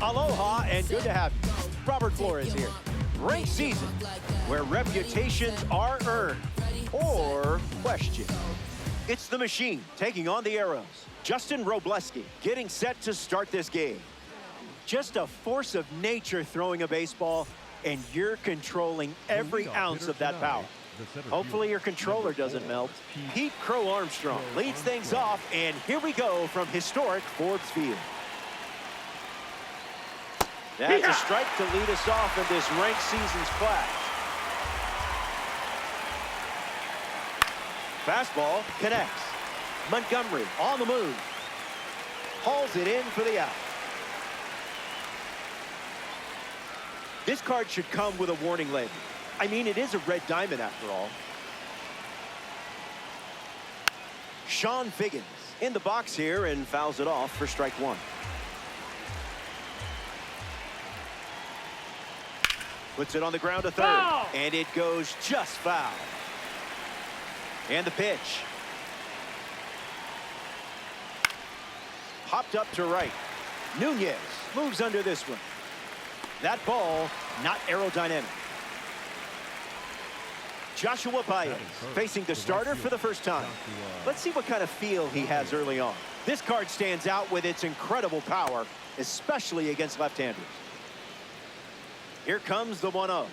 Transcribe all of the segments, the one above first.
Aloha and good to have you. Robert Flores here. Ranked season, where reputations are earned or questioned. It's the machine taking on the arrows. Justin Robleski getting set to start this game. Just a force of nature throwing a baseball, and you're controlling every ounce of that power. Hopefully your controller doesn't melt. Pete Crow Armstrong leads things off, and here we go from historic Forbes Field. That's a strike to lead us off in this ranked season's clash. Fastball connects. Montgomery on the move. Hauls it in for the out. This card should come with a warning label. I mean, it is a red diamond after all. Sean Figgins in the box here and fouls it off for strike one. Puts it on the ground to third. Foul! And it goes just foul. And the pitch. Popped up to right. Nunez moves under this one. That ball not aerodynamic. Joshua Baez facing the starter for the first time. Let's see what kind of feel he has early on. This card stands out with its incredible power, especially against left-handers. Here comes the 1-0.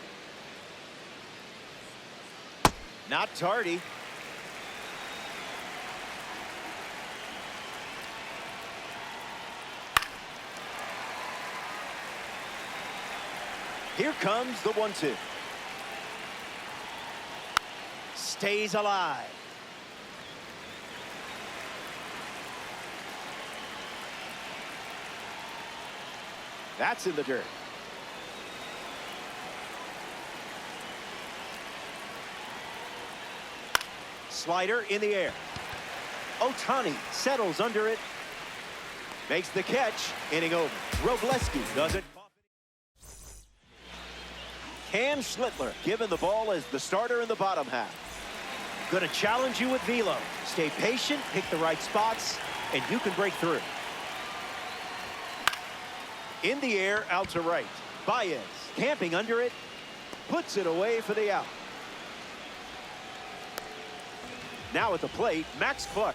Not tardy. Here comes the 1-2. Stays alive. That's in the dirt. Slider in the air. Ohtani settles under it. Makes the catch. Inning over. Robleski doesn't. Cam Schlittler given the ball as the starter in the bottom half. Going to challenge you with velo. Stay patient, pick the right spots, and you can break through. In the air, out to right. Baez camping under it. Puts it away for the out. Now at the plate, Max Clark.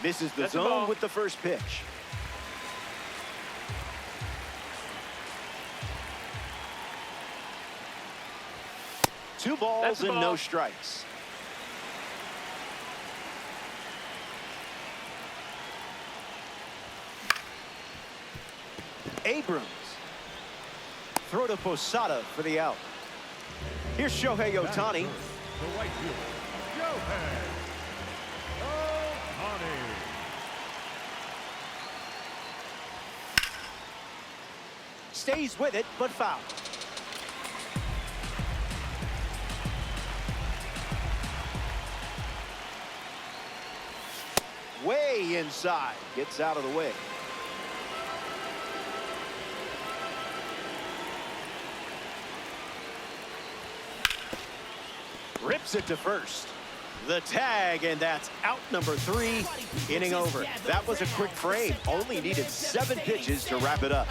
Misses the zone with the first pitch. Two balls and no strikes. Abrams. Throw to Posada for the out. Here's Shohei Ohtani. The right fielder, Shohei Ohtani. Stays with it, but foul. Way inside. Gets out of the way. Rips it to first. The tag, and that's out number 3. Inning over. That was a quick frame. Only needed 7 pitches to wrap it up.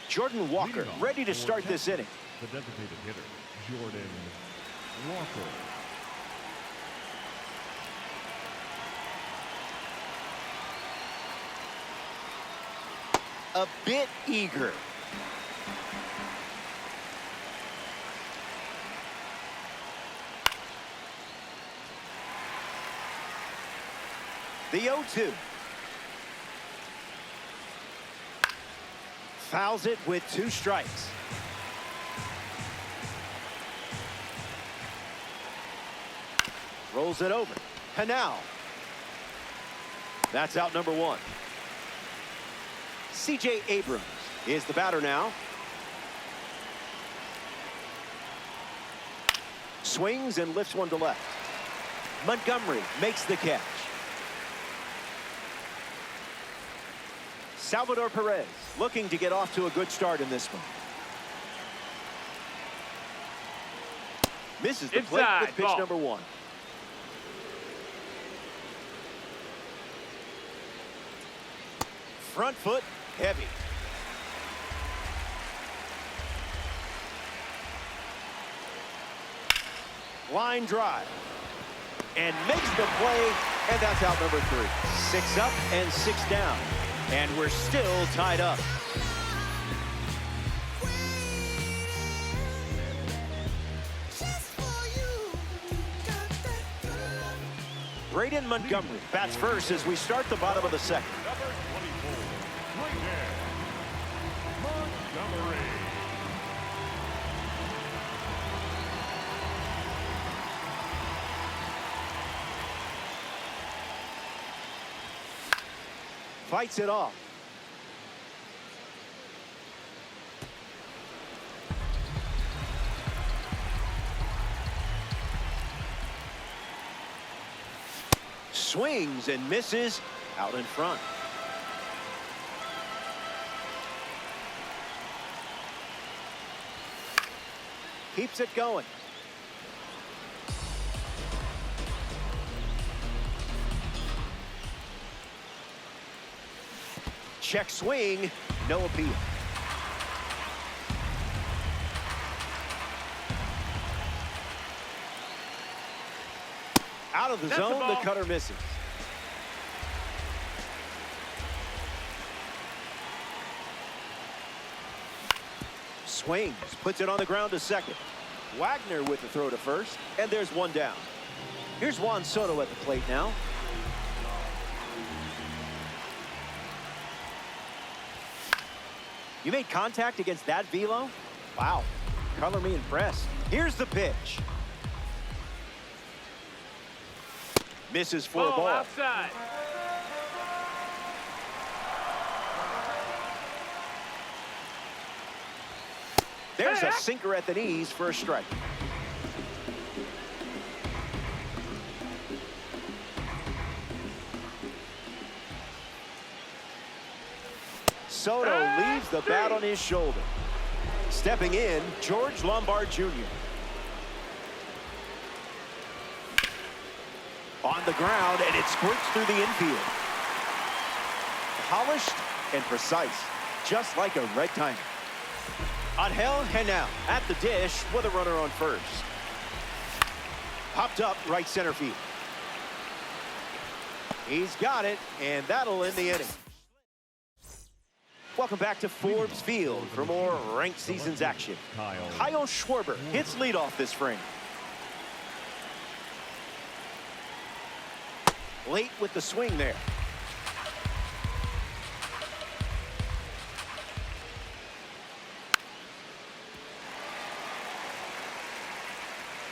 Jordan Walker ready to start this inning. The designated hitter, Jordan Walker. A bit eager. The 0-2. Fouls it with 2 strikes. Rolls it over. Canal. That's out number 1. C.J. Abrams is the batter now. Swings and lifts one to left. Montgomery makes the catch. Salvador Perez looking to get off to a good start in this one. Misses the plate with pitch number 1. Front foot heavy. Line drive. And makes the play, and that's out number 3. 6 up and 6 down. And we're still tied up. Braden Montgomery bats first as we start the bottom of the second. Number 24, Braden Montgomery. Fights it off. Swings and misses out in front. Keeps it going. Check swing, no appeal. Out of the zone, the cutter misses. Swings, puts it on the ground to second. Wagner with the throw to first, and there's one down. Here's Juan Soto at the plate now. You made contact against that velo? Wow, color me impressed. Here's the pitch. Misses for a ball. Outside. There's a sinker at the knees for a strike. Soto leaves the bat on his shoulder. Stepping in, George Lombard Jr. On the ground, and it squirts through the infield. Polished and precise, just like a red timer. Angel Henao at the dish with a runner on first. Popped up right center field. He's got it, and that'll end the inning. Welcome back to Forbes Field for more ranked seasons action. Kyle Schwarber hits leadoff this frame. Late with the swing there.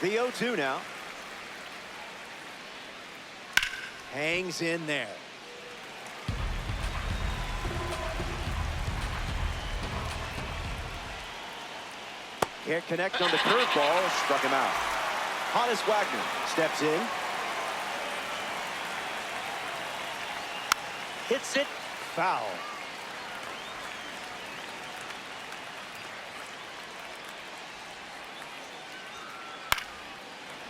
The 0-2 now. Hangs in there. Can't connect on the curveball. Struck him out. Honus Wagner steps in. Hits it foul.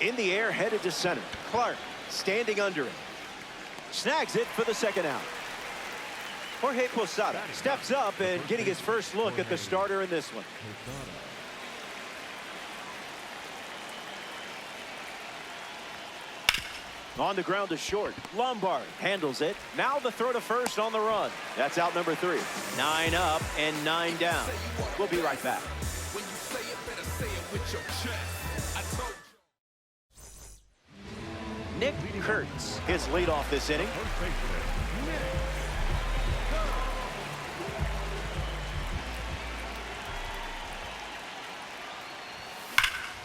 In the air, headed to center. Clark standing under it. Snags it for the second out. Jorge Posada steps up and getting his first look at the starter in this one. On the ground to short. Lombard handles it. Now the throw to first on the run. That's out number 3. 9 up and 9 down. We'll be right back. When you say it, better say it with your chest. I told you. Nick Kurtz, his leadoff this inning.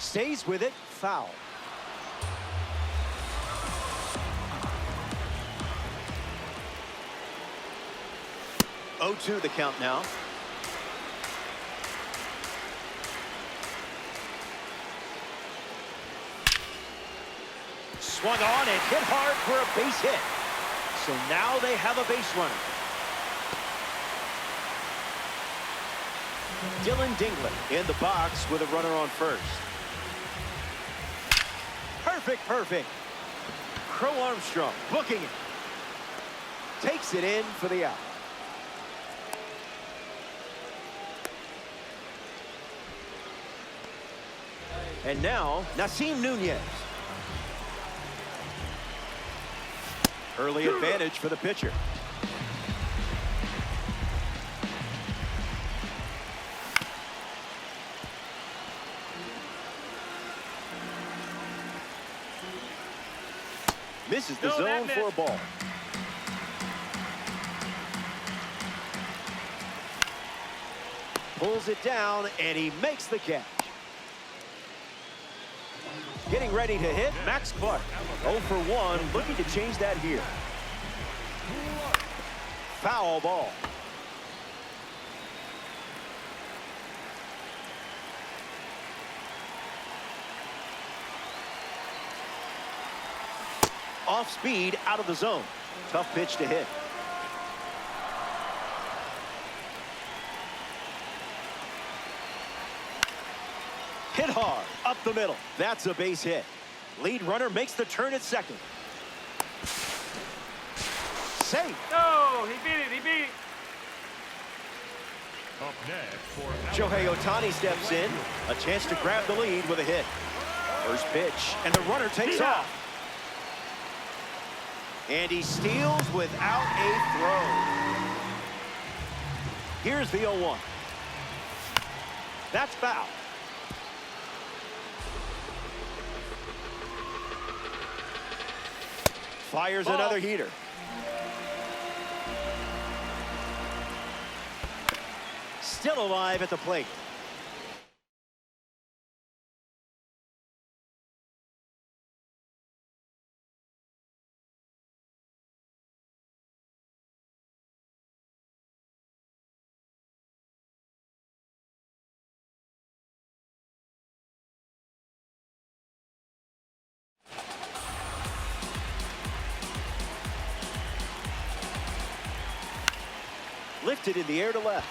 Stays with it. Foul. 0-2 the count now. Swung on and hit hard for a base hit. So now they have a base runner. Dylan Dingley in the box with a runner on first. Perfect. Crow Armstrong booking it. Takes it in for the out. And now, Nasim Nunez. Early advantage for the pitcher. Misses the zone for a ball. Pulls it down, and he makes the catch. Getting ready to hit, Max Clark. 0 for 1, looking to change that here. Foul ball. Off speed, out of the zone. Tough pitch to hit. Hit hard, up the middle. That's a base hit. Lead runner makes the turn at second. Safe. No, he beat it. Up next for Shohei Ohtani steps in. A chance to grab the lead with a hit. First pitch, and the runner takes off. And he steals without a throw. Here's the 0-1. That's foul. Fires another heater. Still alive at the plate. Lifted in the air to left.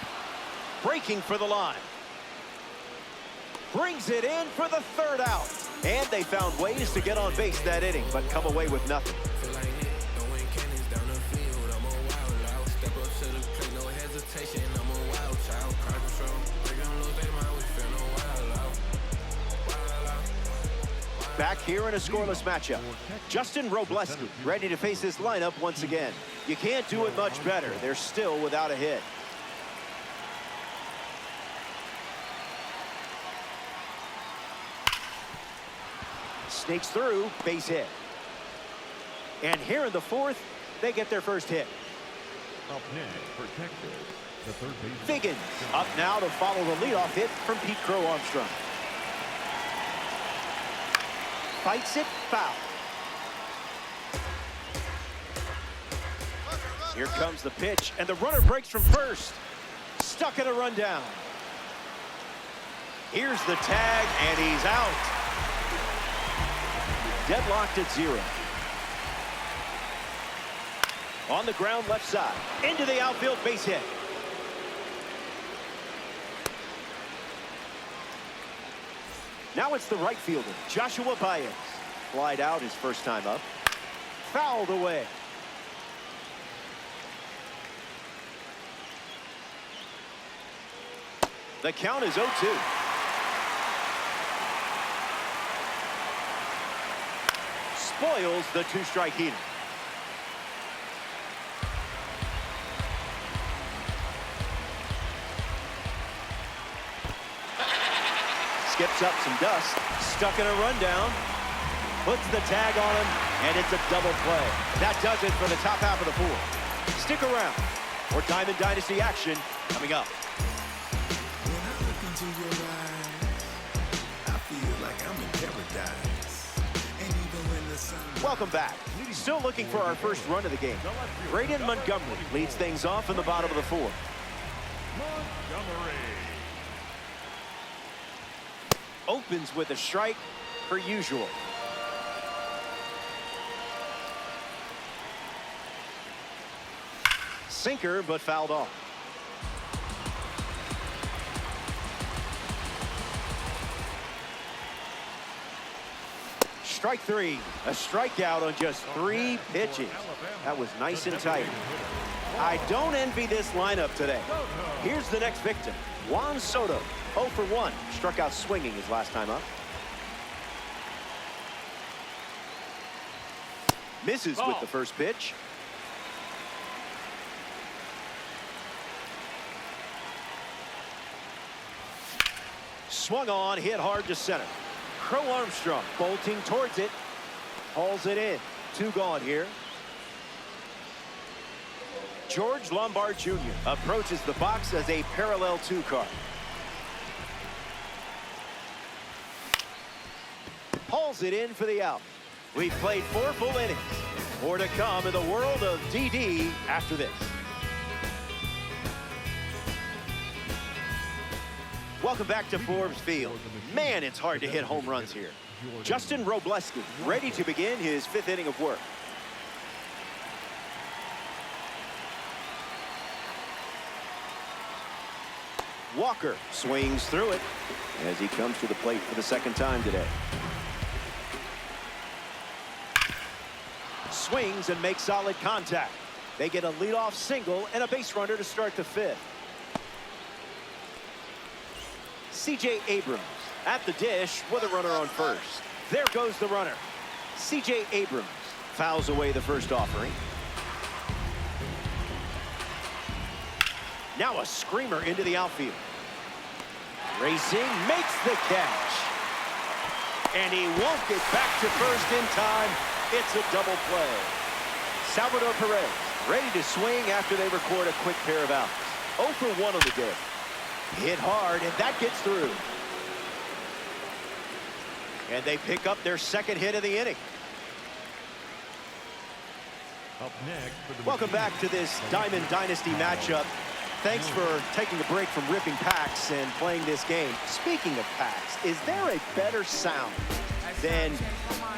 Breaking for the line. Brings it in for the third out. And they found ways to get on base that inning, but come away with nothing. Back here in a scoreless matchup. Justin Robleski ready to face his lineup once again. You can't do it much better. They're still without a hit. Snakes through, base hit. And here in the fourth, they get their first hit. up next for Texas, the third baseman. Figgins up now to follow the leadoff hit from Pete Crow Armstrong. Fights it, foul. Here comes the pitch, and the runner breaks from first. Stuck in a rundown. Here's the tag, and he's out. Deadlocked at 0. On the ground left side. Into the outfield, base hit. Now it's the right fielder, Joshua Baez. Flied out his first time up. Fouled away. The count is 0-2. Spoils the two-strike heater. Skips up some dust. Stuck in a rundown. Puts the tag on him, and it's a double play. That does it for the top half of the fourth. Stick around. More Diamond Dynasty action coming up. When I look into your eyes, I feel like I'm Welcome back. Still looking for our first run of the game. Braden Montgomery leads things off in the bottom of the fourth. Montgomery. Opens with a strike per usual. Sinker, but fouled off. Strike three. A strikeout on just 3 pitches. That was nice and tight. I don't envy this lineup today. Here's the next victim. Juan Soto, 0 for 1. Struck out swinging his last time up. Misses with the first pitch. Swung on, hit hard to center. Crow Armstrong bolting towards it. Hauls it in. 2 gone here. George Lombard Jr. approaches the box as a parallel 2 card. Hauls it in for the out. We've played 4 full innings. More to come in the world of DD after this. Welcome back to Forbes Field. Man, it's hard to hit home runs here. Justin Robleski ready to begin his 5th inning of work. Walker swings through it as he comes to the plate for the 2nd time today. Swings and makes solid contact. They get a leadoff single and a base runner to start the 5th. C.J. Abrams at the dish with a runner on first. There goes the runner. C.J. Abrams fouls away the first offering. Now a screamer into the outfield. Racing, makes the catch. And he won't get back to first in time. It's a double play. Salvador Perez ready to swing after they record a quick pair of outs. 0 for 1 on the day. Hit hard, and that gets through. And they pick up their 2nd hit of the inning. Up next for the Welcome back to this Diamond Dynasty matchup. Thanks for taking a break from ripping packs and playing this game. Speaking of packs, is there a better sound than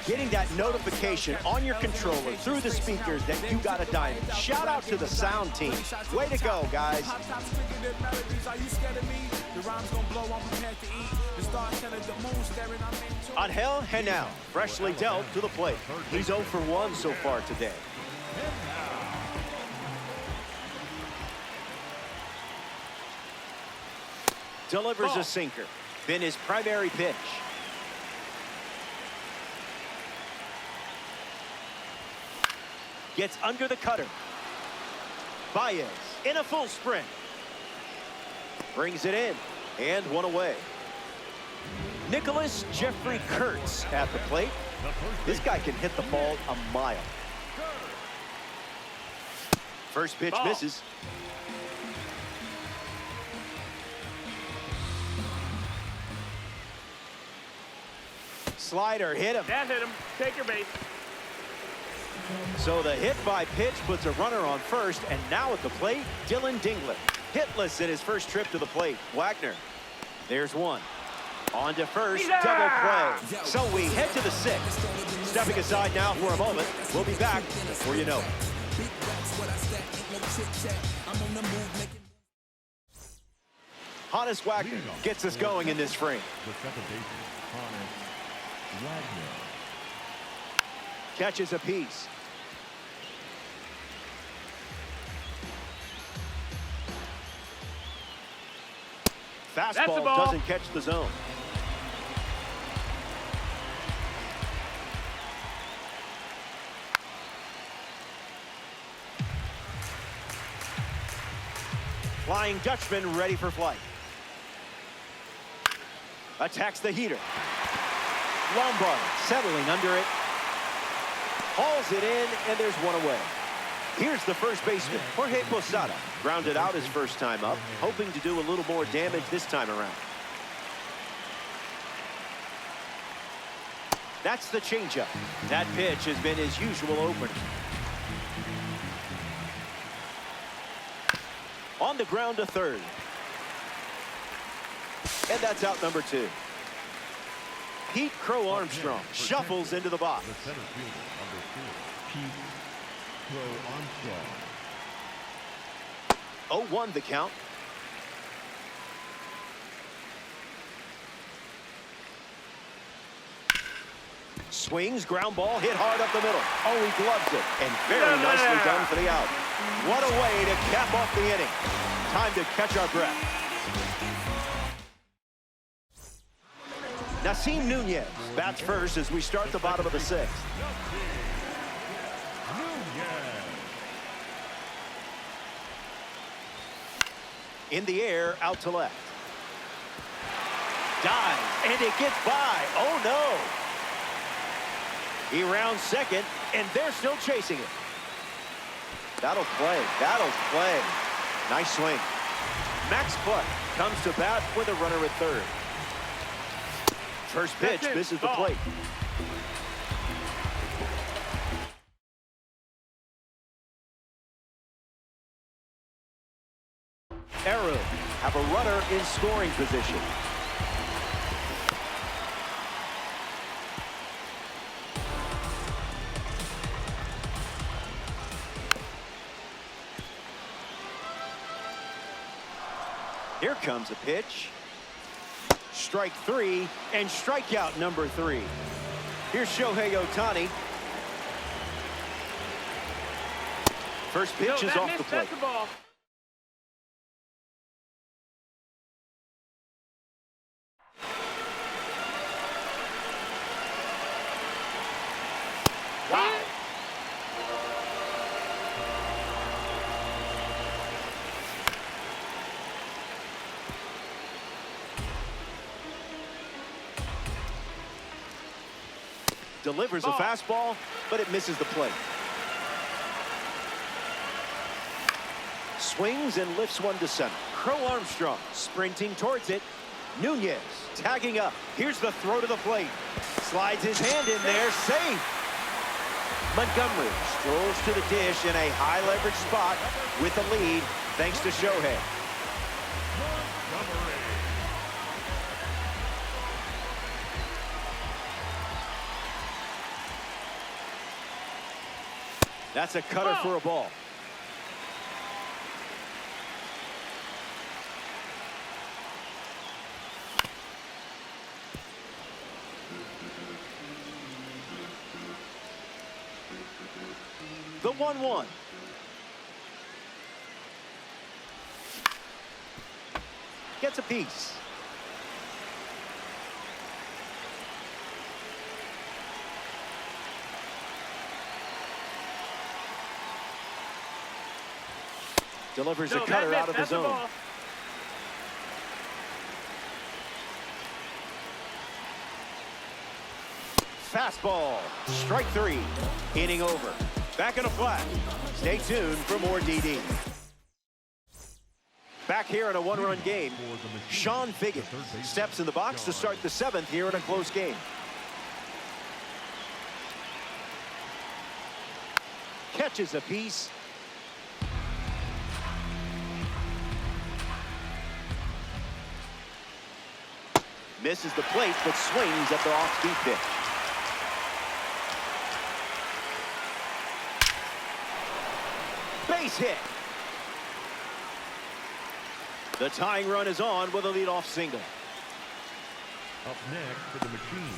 getting that notification on your controller through the speakers that you got a diamond? Shout out to the sound team. Way to go, guys. Angel Henao freshly dealt to the plate. He's 0 for 1 so far today. Delivers a sinker. Been his primary pitch. Gets under the cutter. Baez in a full sprint. Brings it in. And 1 away. Nicholas Jeffrey Kurtz at the plate. This guy can hit the ball a mile. First pitch misses. Slider hit him. That hit him. Take your base. So the hit by pitch puts a runner on first, and now at the plate, Dylan Dingler. Hitless in his first trip to the plate. Wagner. There's 1. On to first, double play. So we head to the 6th. Stepping aside now for a moment. We'll be back before you know it. Honus Wagner gets us going in this frame. The 2nd baseman, Honus Wagner. Catches a piece. Fastball doesn't catch the zone. Flying Dutchman ready for flight. Attacks the heater. Lombard settling under it. Hauls it in, and there's 1 away. Here's the first baseman, Jorge Posada. Grounded out his first time up, hoping to do a little more damage this time around. That's the changeup. That pitch has been his usual opener. On the ground to third. And that's out number 2. Pete Crow Armstrong shuffles into the box. The center fielder, number 4, Pete Crow Armstrong. 0-1 the count. Swings, ground ball, hit hard up the middle. Oh, he gloves it. And very nicely done for the out. What a way to cap off the inning. Time to catch our breath. Nasim Nunez bats first as we start the bottom of the 6th. In the air, out to left. Dive, and it gets by. Oh, no. He rounds second, and they're still chasing it. That'll play. That'll play. Nice swing. Max Clark comes to bat with a runner at third. First pitch misses the plate. Arrows have a runner in scoring position. Here comes a pitch. Strike 3 and strikeout number 3. Here's Shohei Ohtani. First pitch is off the plate. Wow. Delivers a fastball, but it misses the plate. Swings and lifts one to center. Crow Armstrong sprinting towards it. Nunez tagging up. Here's the throw to the plate. Slides his hand in there, safe. Montgomery strolls to the dish in a high leverage spot with the lead thanks to Shohei. That's a cutter for a ball. The 1-1. Gets a piece. Delivers a cutter out of the zone. Fastball. Strike 3. Inning over. Back in a flat. Stay tuned for more DD. Back here in a one-run game, Sean Figgins steps in the box to start the 7th here in a close game. Catches a piece. Misses the plate, but swings at the off-speed pitch. Base hit. The tying run is on with a leadoff single. Up next for the machine,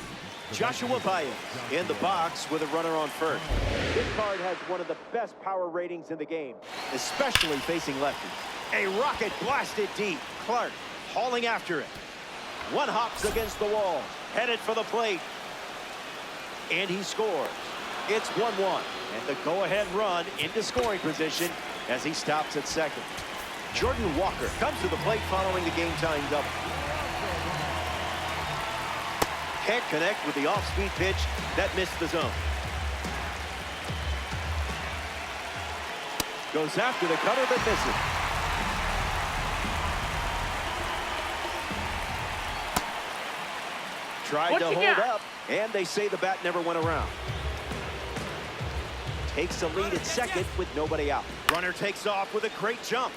Joshua Baez in the box with a runner on first. This card has one of the best power ratings in the game, especially facing lefties. A rocket blasted deep. Clark hauling after it. One hops against the wall, headed for the plate. And he scores. It's 1-1, and the go-ahead run into scoring position as he stops at second. Jordan Walker comes to the plate following the game-tying double. Can't connect with the off-speed pitch that missed the zone. Goes after the cutter that misses. Tried to hold up, And they say the bat never went around. Takes the lead at second with nobody out. Runner takes off with a great jump.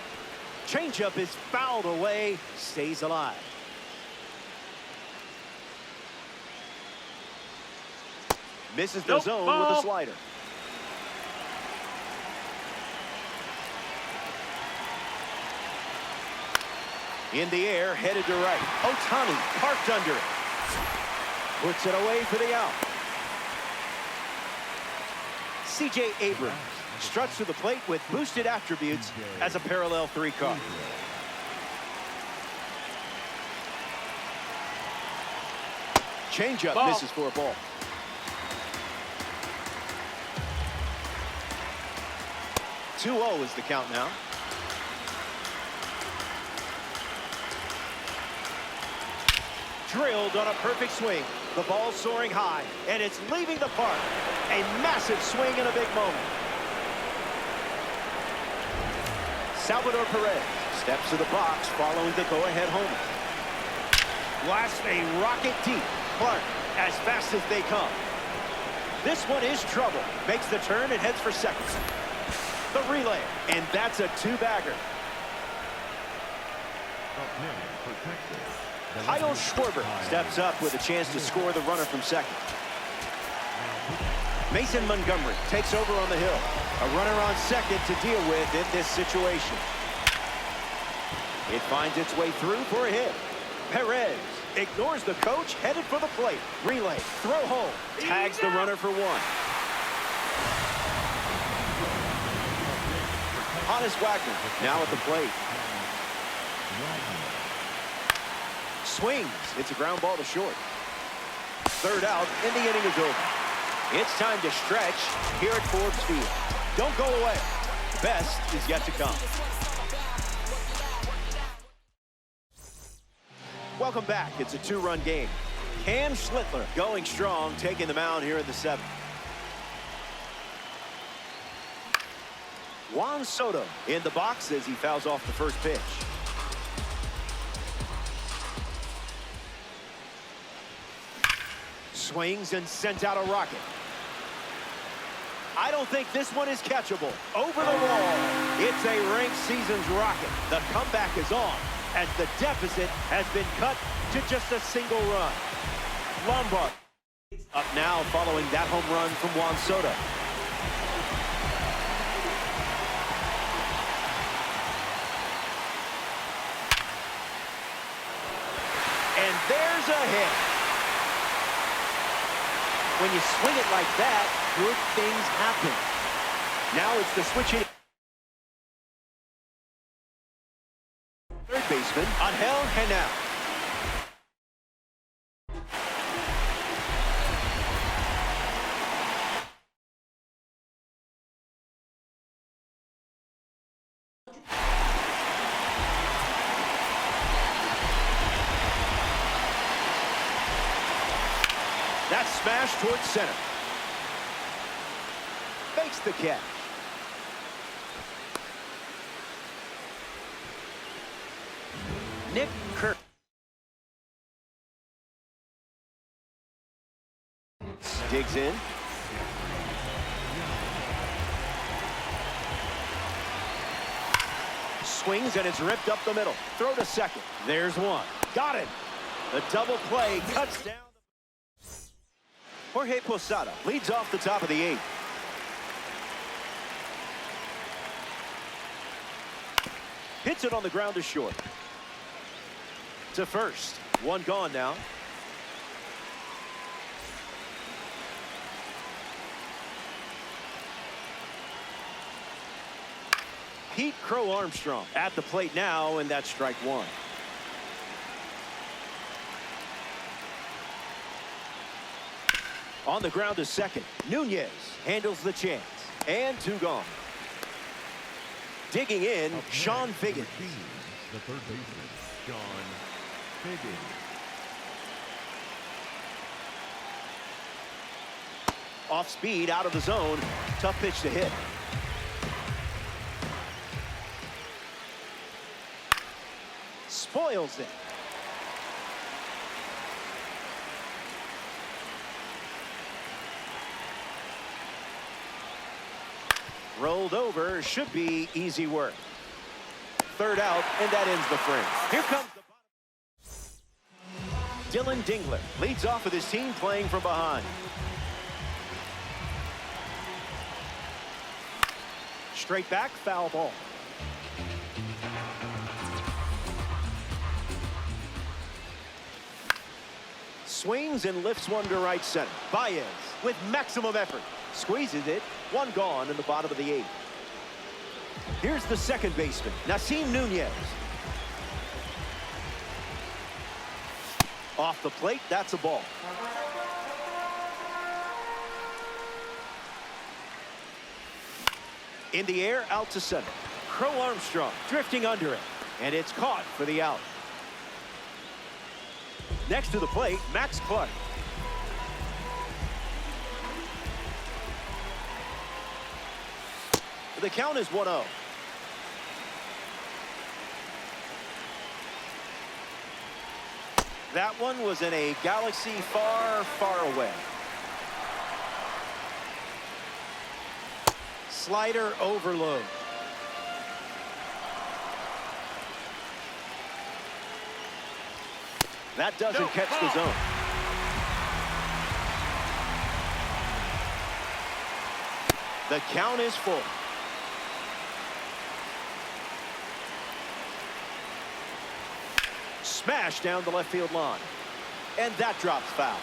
Changeup is fouled away, stays alive. Misses the zone with a slider. In the air, headed to right. Ohtani parked under it. Puts it away for the out. C.J. Abrams struts to the plate with boosted attributes as a parallel 3 car. Changeup misses for a ball. "2-0 is the count now. Drilled on a perfect swing. The ball soaring high, and it's leaving the park. A massive swing in a big moment. Salvador Perez steps to the box following the go-ahead homer. Blasts a rocket deep. Clark as fast as they come. This one is trouble. Makes the turn and heads for second. The relay, and that's a 2-bagger. Up next for Texas, Kyle Schwarber steps up with a chance to score the runner from second. Mason Montgomery takes over on the hill. A runner on second to deal with in this situation. It finds its way through for a hit. Perez ignores the coach, headed for the plate. Relay, throw home. Tags the runner for 1. Honus Wagner now at the plate. Swings. It's a ground ball to short. Third out, and the inning is over. It's time to stretch here at Forbes Field. Don't go away. The best is yet to come. Welcome back. It's a 2-run game. Cam Schlittler going strong, taking the mound here in the 7th. Juan Soto in the box as he fouls off the first pitch. Swings and sent out a rocket. I don't think this one is catchable. Over the wall. It's a ranked season's rocket. The comeback is on as the deficit has been cut to just a single run. Lombard up now following that home run from Juan Soto. And there's a hit. When you swing it like that, good things happen. Now it's the switching. Third baseman, Angel Henao. That's smashed towards center. Fakes the catch. Nick Kirk digs in. Swings and it's ripped up the middle. Throw to second. There's one. Got it. The double play cuts down. Jorge Posada leads off the top of the 8th. Hits it on the ground to short. To first. One gone now. Pete Crow Armstrong at the plate now, and that's strike 1. On the ground to second. Nunez handles the chance. And 2 gone. Digging in, Sean Figgins. The third baseman, Sean Figgins. Off speed, out of the zone. Tough pitch to hit. Spoils it. Rolled over, should be easy work. Third out, and that ends the frame. Here comes the Dylan Dingler leads off with his team playing from behind. Straight back, foul ball. Swings and lifts one to right center. Baez with maximum effort. Squeezes it. One gone in the bottom of the 8th. Here's the second baseman, Nasim Nunez. Off the plate, that's a ball. In the air, out to center. Crow Armstrong drifting under it, and it's caught for the out. Next to the plate, Max Clark. The count is 1-0. That one was in a galaxy far, far away. Slider overload. That doesn't catch the zone. The count is full. Smash down the left field line. And that drops foul.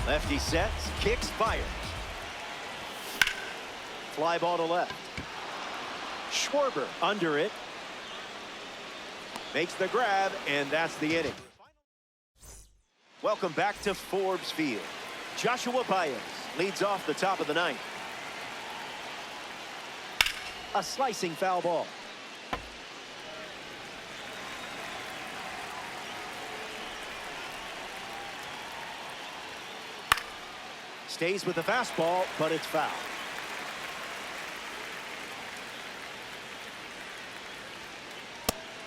Lefty sets, kicks, fires. Fly ball to left. Schwarber under it. Makes the grab, and that's the inning. Welcome back to Forbes Field. Joshua Baez leads off the top of the 9th. A slicing foul ball. Stays with the fastball, but it's foul.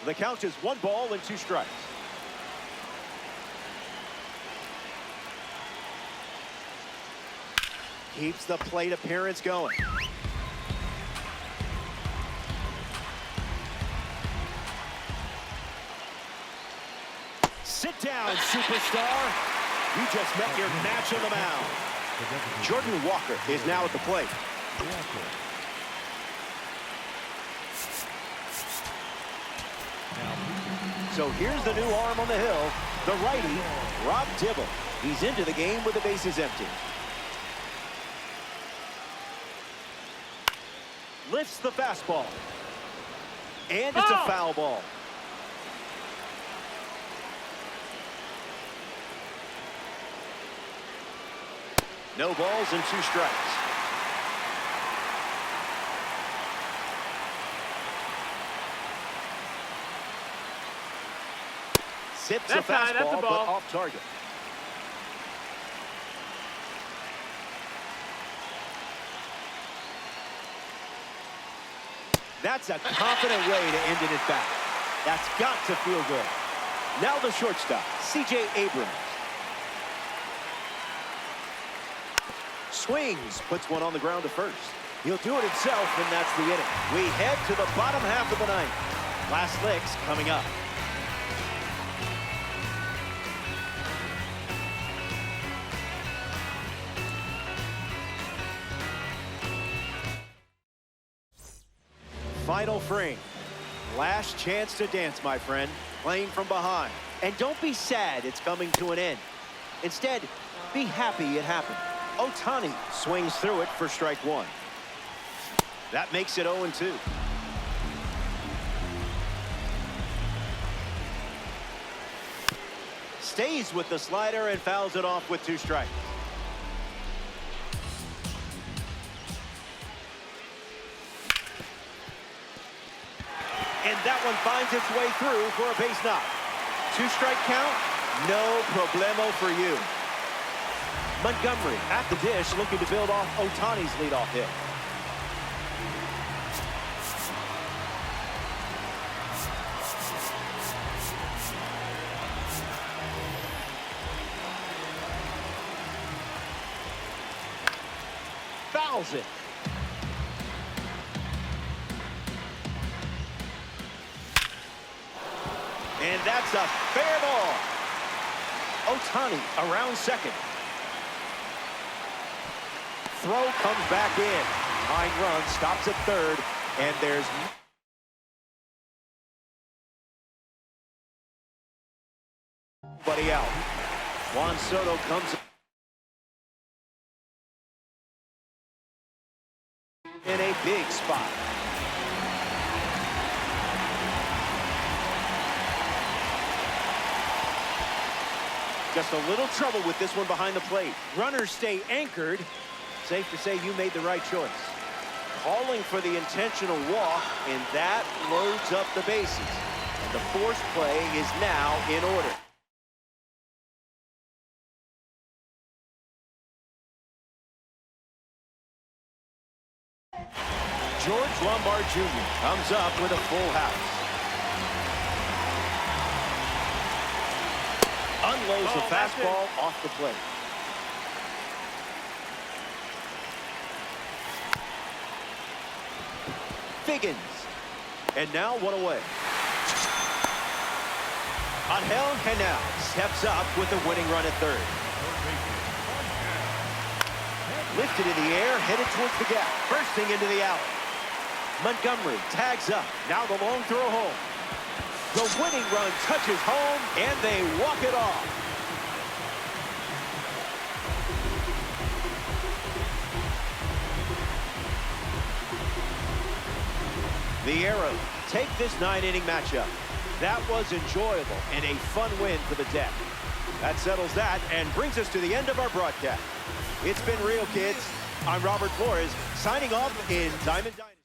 The count is 1 ball and 2 strikes. Keeps the plate appearance going. Sit down, superstar. You just met your match on the mound. Jordan Walker is now at the plate. So here's the new arm on the hill, the righty, Rob Dibble. He's into the game with the bases empty. Lifts the fastball. And it's a foul ball. No balls and 2 strikes. Sips a fastball, but off target. That's a confident way to end it at bat. That's got to feel good. Now the shortstop, C.J. Abrams. Swings, puts one on the ground to first. He'll do it himself, and that's the inning. We head to the bottom half of the 9th. Last licks coming up. Final frame. Last chance to dance, my friend. Playing from behind. And don't be sad it's coming to an end. Instead, be happy it happened. Ohtani swings through it for strike 1. That makes it 0-2. Stays with the slider and fouls it off with 2 strikes. And that one finds its way through for a base knock. 2-strike count, no problemo for you. Montgomery at the dish, looking to build off Ohtani's leadoff hit. fouls it. And that's a fair ball. Ohtani around second. Throw comes back in. Hine run stops at third, and there's nobody out. Juan Soto comes in a big spot. Just a little trouble with this one behind the plate. Runners stay anchored. Safe to say you made the right choice. Calling for the intentional walk, and that loads up the bases. And the forced play is now in order. George Lombard Jr. comes up with a full house. Unloads the fastball off the plate. Figgins. And now one away. Angel Canal steps up with the winning run at third. Lifted in the air, headed towards the gap. Bursting into the alley. Montgomery tags up. Now the long throw home. The winning run touches home, and they walk it off. The Arrows take this 9-inning matchup. That was enjoyable and a fun win for the Deck. That settles that and brings us to the end of our broadcast. It's been real, kids. I'm Robert Flores, signing off in Diamond Dynasty.